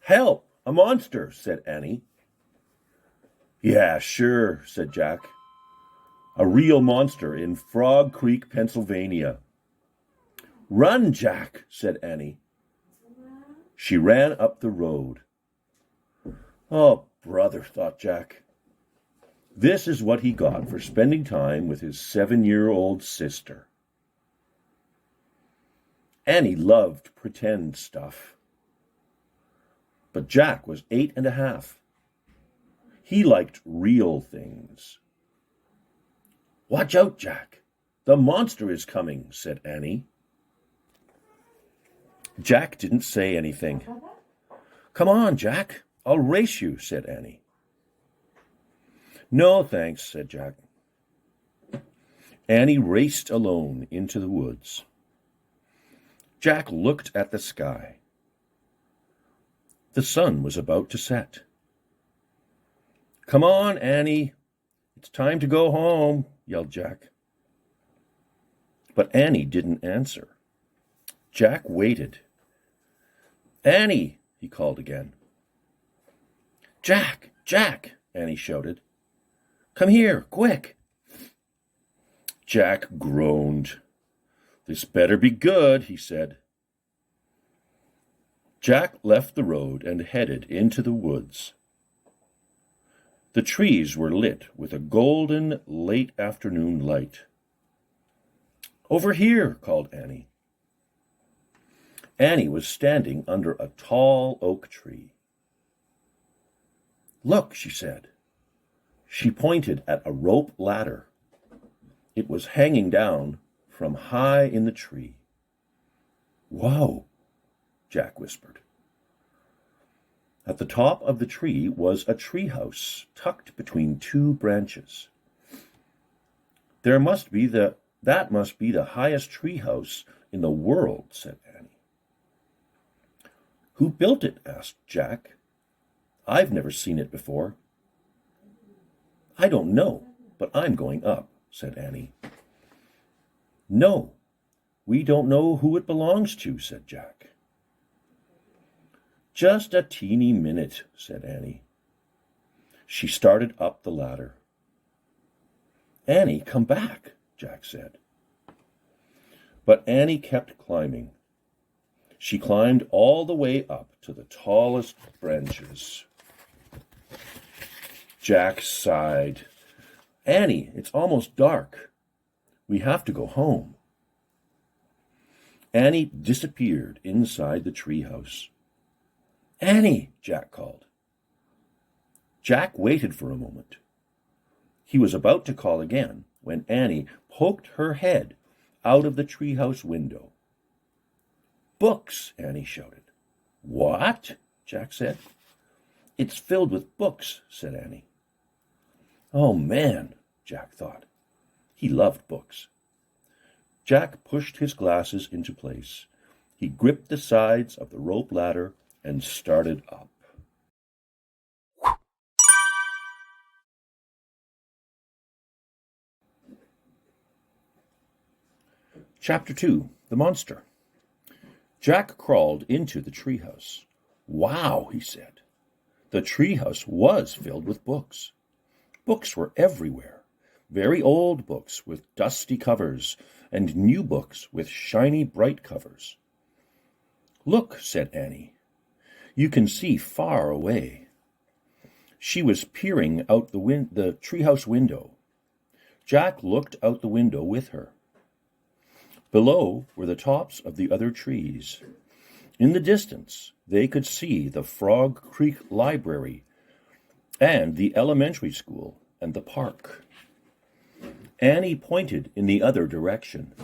Help! A monster, said Annie. Yeah, sure, said Jack. A real monster in Frog Creek, Pennsylvania. Run, Jack, said Annie. She ran up the road. Oh, brother, thought Jack. This is what he got for spending time with his 7-year-old sister. Annie loved pretend stuff. But Jack was 8.5. He liked real things. Watch out, Jack. The monster is coming, said Annie. Jack didn't say anything. Come on, Jack. I'll race you, said Annie. No, thanks, said Jack. Annie raced alone into the woods. Jack looked at the sky. The sun was about to set. Come on, Annie. It's time to go home, yelled Jack. But Annie didn't answer. Jack waited. Annie, he called again. Jack, Jack, Annie shouted. Come here, quick. Jack groaned. This better be good, he said. Jack left the road and headed into the woods. The trees were lit with a golden late afternoon light. Over here, called Annie. Annie was standing under a tall oak tree. Look, she said. She pointed at a rope ladder. It was hanging down from high in the tree. Whoa, Jack whispered. At the top of the tree was a treehouse tucked between two branches. That must be the highest treehouse in the world, said Annie. Who built it? Asked Jack. I've never seen it before. I don't know, but I'm going up, said Annie. No, we don't know who it belongs to, said Jack. Just a teeny minute, said Annie. She started up the ladder. Annie, come back, Jack said. But Annie kept climbing. She climbed all the way up to the tallest branches. Jack sighed. Annie, it's almost dark. We have to go home. Annie disappeared inside the treehouse. Annie, Jack called. Jack waited for a moment. He was about to call again when Annie poked her head out of the treehouse window. Books, Annie shouted. What? Jack said. It's filled with books, said Annie. Oh, man, Jack thought. He loved books. Jack pushed his glasses into place. He gripped the sides of the rope ladder and started up. Chapter 2, The Monster. Jack crawled into the treehouse. Wow, he said. The treehouse was filled with books. Books were everywhere. Very old books with dusty covers, and new books with shiny, bright covers. Look, said Annie. You can see far away. She was peering out the treehouse window. Jack looked out the window with her. Below were the tops of the other trees. In the distance, they could see the Frog Creek Library and the elementary school and the park. Annie pointed in the other direction.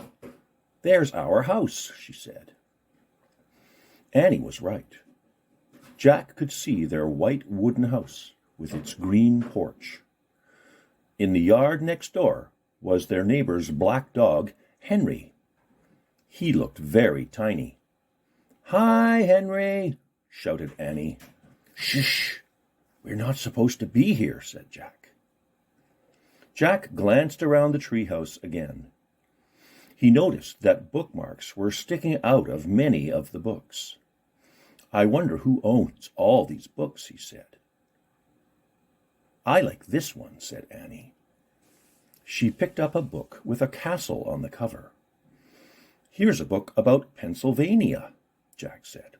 There's our house, she said. Annie was right. Jack could see their white wooden house with its green porch. In the yard next door was their neighbor's black dog, Henry. He looked very tiny. Hi, Henry, shouted Annie. Shh, we're not supposed to be here, said Jack. Jack glanced around the treehouse again. He noticed that bookmarks were sticking out of many of the books. I wonder who owns all these books, he said. I like this one, said Annie. She picked up a book with a castle on the cover. Here's a book about Pennsylvania, Jack said.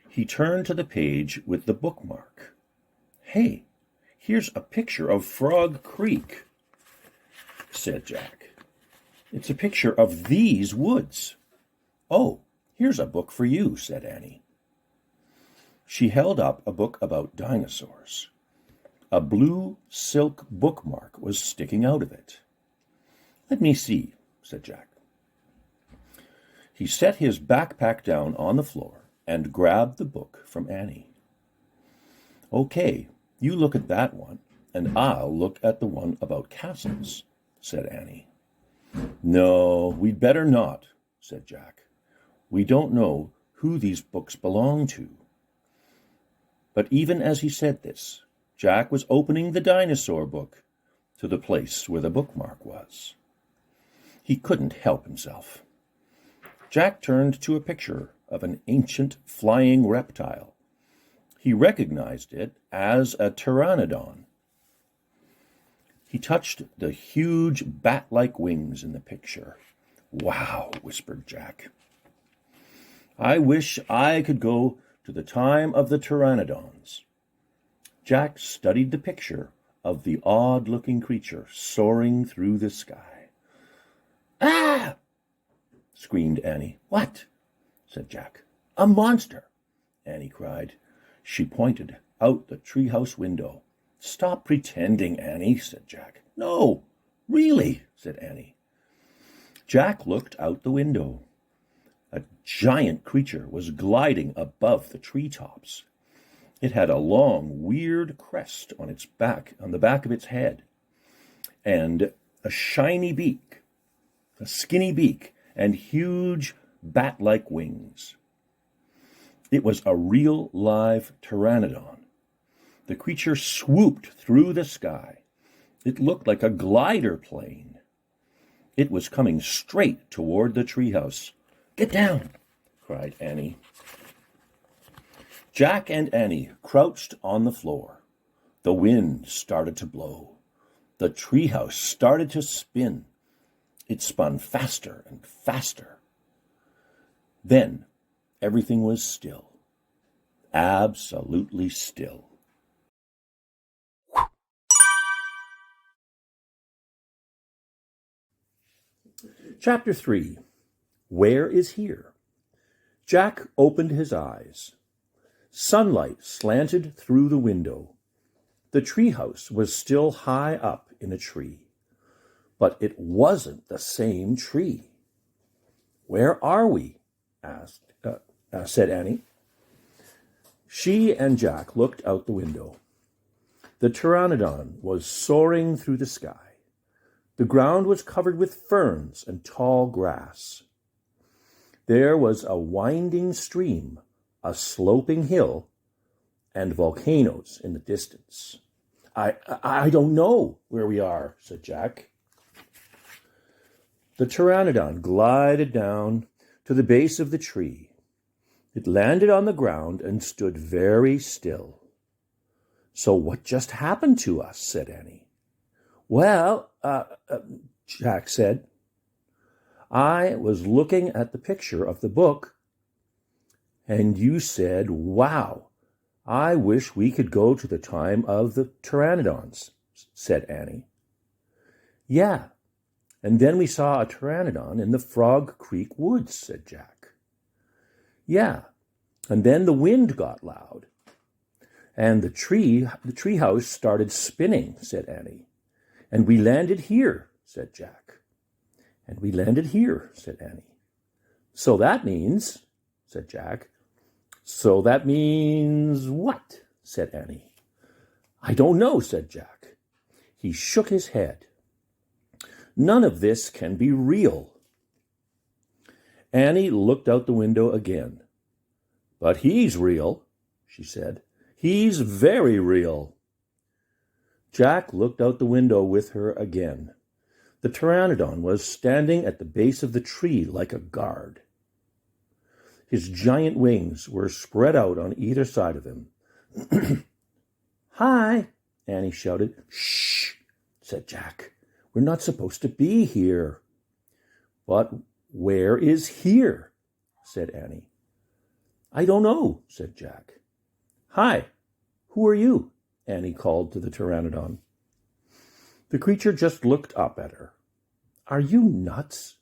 He turned to the page with the bookmark. Hey, here's a picture of Frog Creek, said Jack. It's a picture of these woods. Oh, here's a book for you, said Annie. She held up a book about dinosaurs. A blue silk bookmark was sticking out of it. Let me see, said Jack. He set his backpack down on the floor and grabbed the book from Annie. Okay, you look at that one, and I'll look at the one about castles, said Annie. No, we'd better not, said Jack. We don't know who these books belong to. But even as he said this, Jack was opening the dinosaur book to the place where the bookmark was. He couldn't help himself. Jack turned to a picture of an ancient flying reptile. He recognized it as a pteranodon. He touched the huge bat-like wings in the picture. Wow, whispered Jack. I wish I could go to the time of the pteranodons. Jack studied the picture of the odd-looking creature soaring through the sky. Ah! Screamed Annie. What? Said Jack. A monster, Annie cried. She pointed out the treehouse window. Stop pretending, Annie, said Jack. No, really, said Annie. Jack looked out the window. A giant creature was gliding above the treetops. It had a long, weird crest on its back, on the back of its head, and a shiny beak, a skinny beak, and huge bat-like wings. It was a real live pteranodon. The creature swooped through the sky. It looked like a glider plane. It was coming straight toward the treehouse. Get down, cried Annie. Jack and Annie crouched on the floor. The wind started to blow. The treehouse started to spin. It spun faster and faster. Then everything was still. Absolutely still. Chapter 3. Where is here? Jack opened his eyes. Sunlight slanted through the window. The treehouse was still high up in a tree, but it wasn't the same tree. Where are we? said Annie. She and Jack looked out the window. The pteranodon was soaring through the sky. The ground was covered with ferns and tall grass. There was a winding stream, a sloping hill, and volcanoes in the distance. I don't know where we are, said Jack. The pteranodon glided down to the base of the tree. It landed on the ground and stood very still. So what just happened to us? Said Annie. Well, Jack said, I was looking at the picture of the book, and you said, wow, I wish we could go to the time of the pteranodons, said Annie. Yeah, and then we saw a pteranodon in the Frog Creek woods, said Jack. Yeah, and then the wind got loud, and the treehouse started spinning, said Annie. And we landed here, said Jack. And we landed here, said Annie. So that means, said Jack. So that means what? Said Annie. I don't know, said Jack. He shook his head. None of this can be real. Annie looked out the window again. But he's real, she said. He's very real. Jack looked out the window with her again. The pteranodon was standing at the base of the tree like a guard. His giant wings were spread out on either side of him. "Hi," Annie shouted. "Shh," said Jack. "We're not supposed to be here." "But where is here?" said Annie. "I don't know," said Jack. "Hi, who are you?" Annie called to the pteranodon. The creature just looked up at her. "Are you nuts?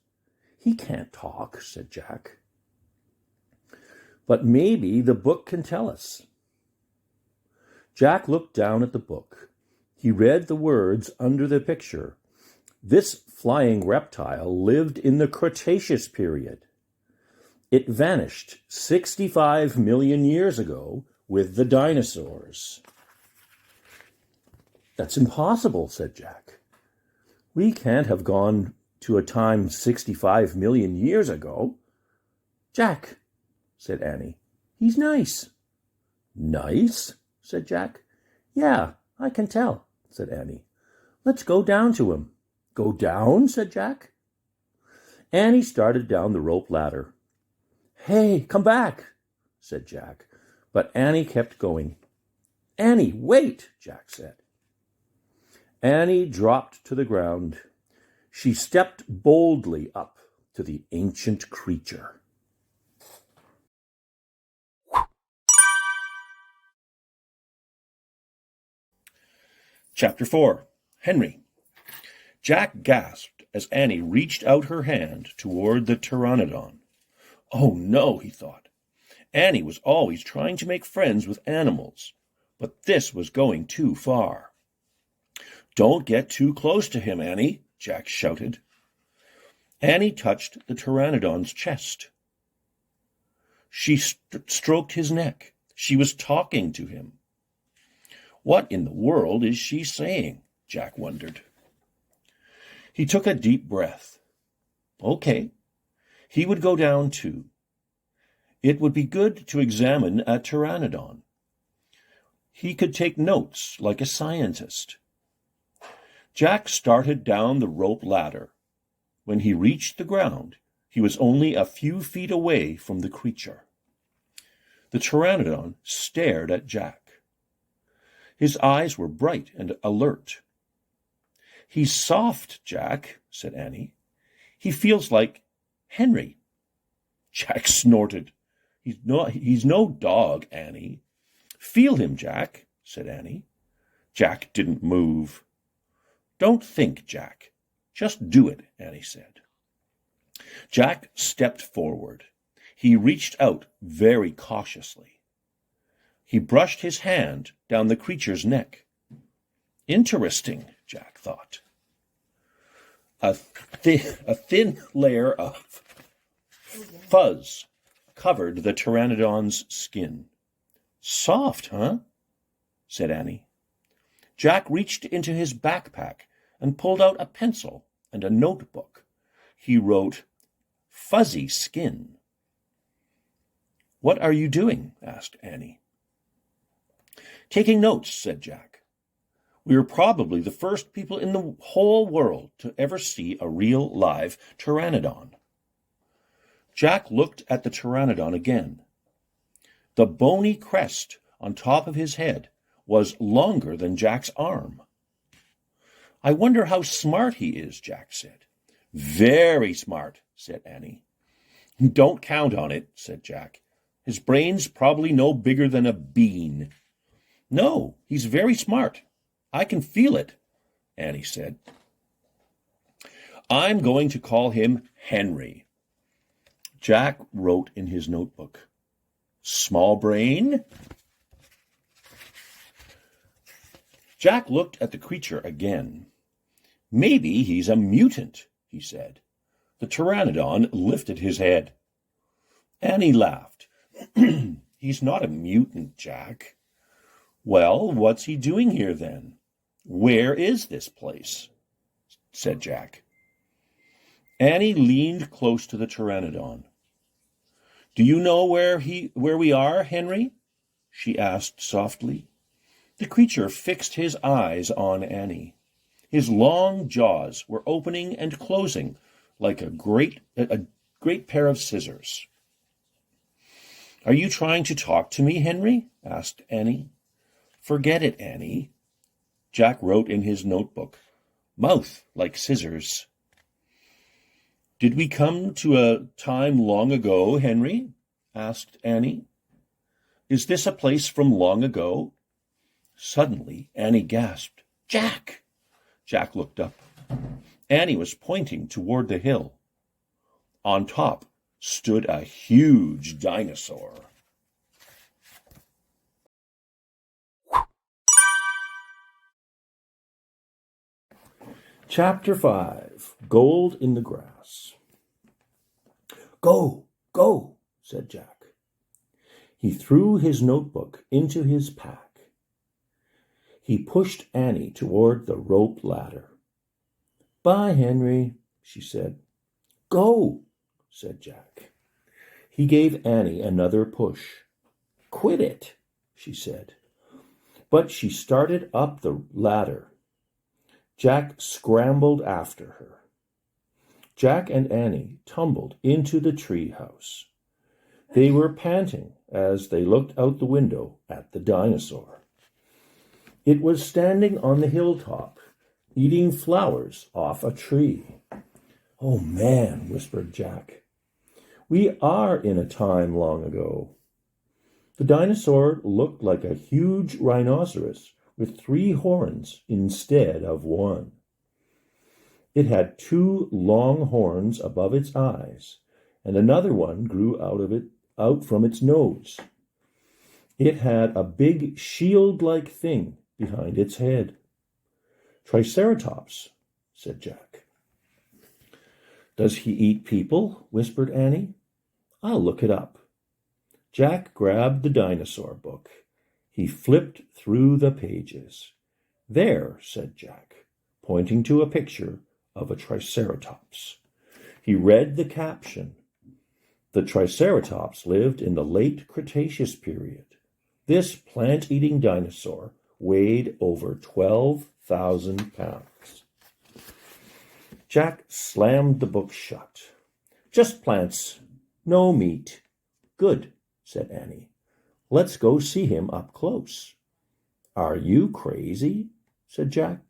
He can't talk," said Jack. "But maybe the book can tell us." Jack looked down at the book. He read the words under the picture. This flying reptile lived in the Cretaceous period. It vanished 65 million years ago with the dinosaurs. "That's impossible," said Jack. "We can't have gone to a time 65 million years ago." "Jack," said Annie, "he's nice." "Nice?" said Jack. "Yeah, I can tell," said Annie. "Let's go down to him." "Go down?" said Jack. Annie started down the rope ladder. "Hey, come back," said Jack. But Annie kept going. "Annie, wait," Jack said. Annie dropped to the ground. She stepped boldly up to the ancient creature. Chapter 4. Henry. Jack gasped as Annie reached out her hand toward the pteranodon. Oh no, he thought. Annie was always trying to make friends with animals, but this was going too far. "Don't get too close to him, Annie," Jack shouted. Annie touched the pteranodon's chest. She stroked his neck. She was talking to him. What in the world is she saying? Jack wondered. He took a deep breath. Okay, he would go down too. It would be good to examine a pteranodon. He could take notes like a scientist. Jack started down the rope ladder. When he reached the ground, he was only a few feet away from the creature. The pteranodon stared at Jack. His eyes were bright and alert. "He's soft, Jack," said Annie. "He feels like Henry." Jack snorted. He's no dog, Annie." "Feel him, Jack," said Annie. Jack didn't move. "Don't think, Jack. Just do it," Annie said. Jack stepped forward. He reached out very cautiously. He brushed his hand down the creature's neck. Interesting, Jack thought. A thin layer of fuzz covered the pteranodon's skin. "Soft, huh?" said Annie. Jack reached into his backpack and pulled out a pencil and a notebook. He wrote, "Fuzzy skin." "What are you doing?" asked Annie. "Taking notes," said Jack. "We are probably the first people in the whole world to ever see a real live pteranodon." Jack looked at the pteranodon again. The bony crest on top of his head was longer than Jack's arm. "I wonder how smart he is," Jack said. "Very smart," said Annie. "Don't count on it," said Jack. "His brain's probably no bigger than a bean." "No, he's very smart. I can feel it," Annie said. "I'm going to call him Henry." Jack wrote in his notebook, "Small brain?" Jack looked at the creature again. "Maybe he's a mutant," he said. The pteranodon lifted his head. Annie laughed. "He's not a mutant, Jack." "Well, what's he doing here then? Where is this place?" said Jack. Annie leaned close to the pteranodon. "Do you know where we are, Henry?" she asked softly. The creature fixed his eyes on Annie. His long jaws were opening and closing like a great pair of scissors. Are you trying to talk to me, Henry? Asked Annie. Forget it, Annie. Jack wrote in his notebook, mouth like scissors. Did we come to a time long ago, Henry? Asked Annie. Is this a place from long ago? Suddenly, Annie gasped, Jack! Jack looked up. Annie was pointing toward the hill. On top stood a huge dinosaur. Chapter 5, Gold in the Grass. Go, go, said Jack. He threw his notebook into his pack. He pushed Annie toward the rope ladder. Bye, Henry, she said. Go, said Jack. He gave Annie another push. Quit it, she said. But she started up the ladder. Jack scrambled after her. Jack and Annie tumbled into the tree house. They were panting as they looked out the window at the dinosaur. It was standing on the hilltop, eating flowers off a tree. Oh, man, whispered Jack. We are in a time long ago. The dinosaur looked like a huge rhinoceros with 3 horns instead of 1. It had 2 long horns above its eyes, and another one grew out from its nose. It had a big shield-like thing behind its head. Triceratops, said Jack. Does he eat people? Whispered Annie. I'll look it up. Jack grabbed the dinosaur book. He flipped through the pages. There, said Jack, pointing to a picture of a triceratops. He read the caption. The triceratops lived in the late Cretaceous period. This plant-eating dinosaur weighed over 12,000 pounds. Jack slammed the book shut. Just plants, no meat. Good, said Annie. Let's go see him up close. Are you crazy? Said Jack.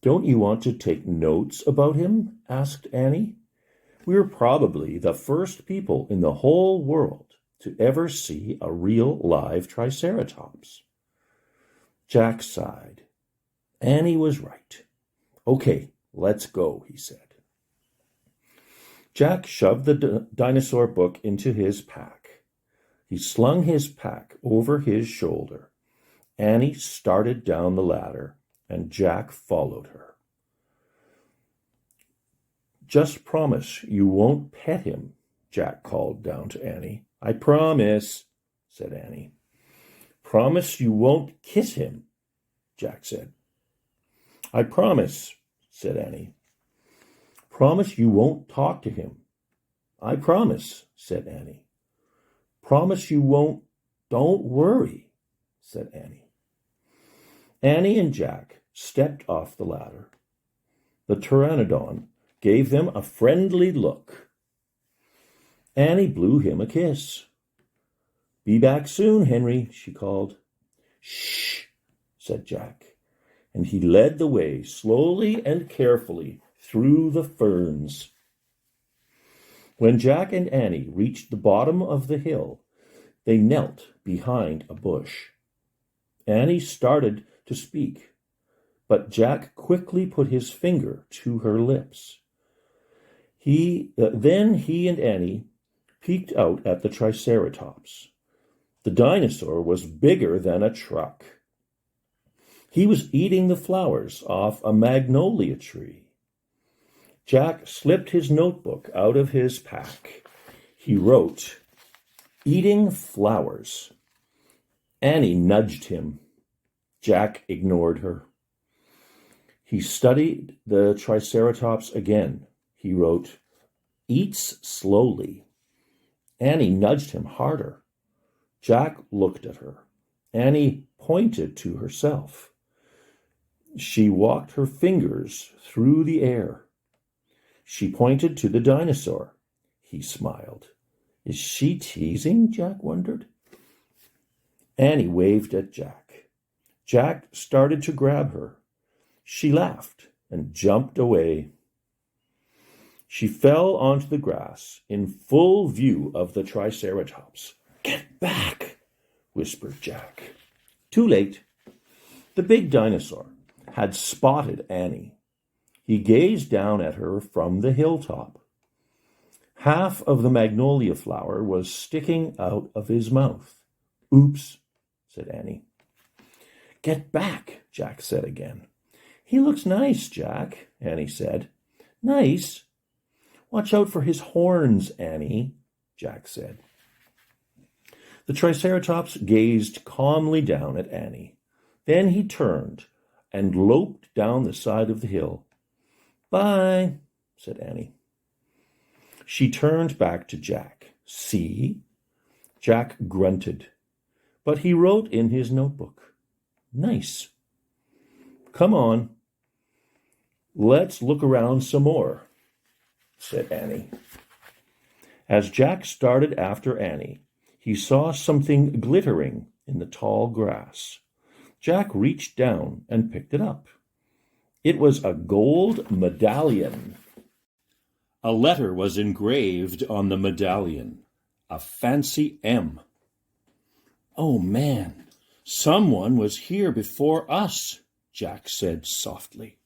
Don't you want to take notes about him? Asked Annie. We're probably the first people in the whole world to ever see a real live triceratops. Jack sighed. Annie was right. Okay, let's go, he said. Jack shoved the dinosaur book into his pack. He slung his pack over his shoulder. Annie started down the ladder, and Jack followed her. Just promise you won't pet him, Jack called down to Annie. I promise, said Annie. Promise you won't kiss him, Jack said. I promise, said Annie. Promise you won't talk to him. I promise, said Annie. Promise you won't. Don't worry, said Annie. Annie and Jack stepped off the ladder. The pteranodon gave them a friendly look. Annie blew him a kiss. Be back soon, Henry, she called. Shh, said Jack, and he led the way slowly and carefully through the ferns. When Jack and Annie reached the bottom of the hill, they knelt behind a bush. Annie started to speak, but Jack quickly put his finger to her lips. Then he and Annie peeked out at the triceratops. The dinosaur was bigger than a truck. He was eating the flowers off a magnolia tree. Jack slipped his notebook out of his pack. He wrote, Eating flowers. Annie nudged him. Jack ignored her. He studied the triceratops again. He wrote, Eats slowly. Annie nudged him harder. Jack looked at her. Annie pointed to herself. She walked her fingers through the air. She pointed to the dinosaur. He smiled. Is she teasing? Jack wondered. Annie waved at Jack. Jack started to grab her. She laughed and jumped away. She fell onto the grass in full view of the Triceratops. "Get back," whispered Jack. Too late. The big dinosaur had spotted Annie. He gazed down at her from the hilltop. Half of the magnolia flower was sticking out of his mouth. "Oops," said Annie. "Get back," Jack said again. "He looks nice, Jack," Annie said. "Nice? Watch out for his horns, Annie," Jack said. The Triceratops gazed calmly down at Annie. Then he turned and loped down the side of the hill. "Bye," said Annie. She turned back to Jack. "See?" Jack grunted, but he wrote in his notebook, "Nice." "Come on, let's look around some more," said Annie. As Jack started after Annie, he saw something glittering in the tall grass. Jack reached down and picked it up. It was a gold medallion. A letter was engraved on the medallion, a fancy M. "Oh, man, someone was here before us," Jack said softly.